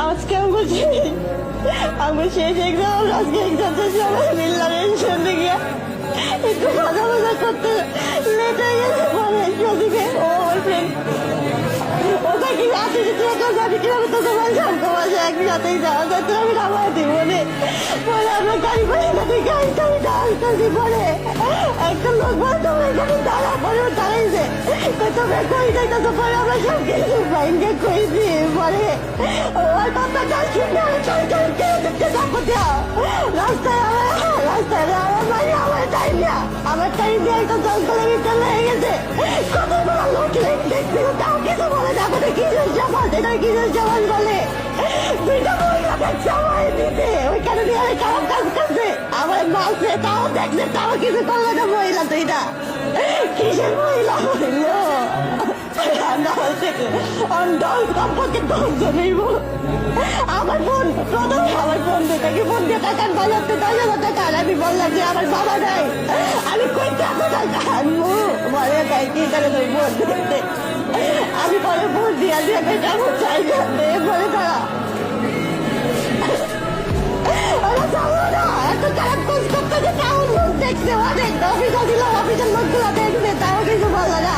আজকে আমি শেষ এক্সাম, আজকে এক্সাম সবাই মিললাম এই সঙ্গে গিয়া একটু মজা মজা করতে লেট হয়ে গেছে। পরে সদিকে ও আমার ফ্রেন্ড ওটা কি আছে যে আমি কিভাবে তোকে বলছিলাম তোমার একসাথেই যাওয়া যায়, তো আমি নামাই দিই বলে পরে আমরা গাড়ি করে সাথে গাড়ি দাঁড়াতে পরে একটা লোক বলে তোমার এখানে দাঁড়া, পরে ও দাঁড়াইছে তোমরা কই যাইতেছো, পরে আমরা সব কিছু বাইনকে কই দিই। পরে ওর কথাটা শুনে রাস্তায় আমার বাড়ি আমার টাইম না, আমার টাইম দিয়ে একটা জঙ্গলের ভিতরে লেগে গেছে। কতগুলো লোক দেখছিল তাও কিছু বলে না, আমাদের কিসের সমাজ, এটা কিসের সমাজ বলে দুইটা মহিলাকে সময় দিতে ওইখানে দিয়ে আমি খারাপ কাজ করছে, আমার মাসে তাও দেখছে তাও কিছু করলো না। মহিলা দুইটা কিসের মহিলা হইল আমার বোন প্রথম আমার বন্ধুটাকে ফোন দিয়ে টাকা বাজাতে 10,000 টাকা, আমি বললাম যে আমার বাবা নাই, আমি কই টাকা আনবো বলে তাই কি করে বোন দেখতে। আমি পরে বোন দিয়ে যাবে যাবো চাই যাবে বলে তারা এত খারাপ খোঁজ করতে যে তাও লোক দেখছে অনেক অফিস দিল, অফিসের লোকগুলো দেখবে তাও কিছু বললো না।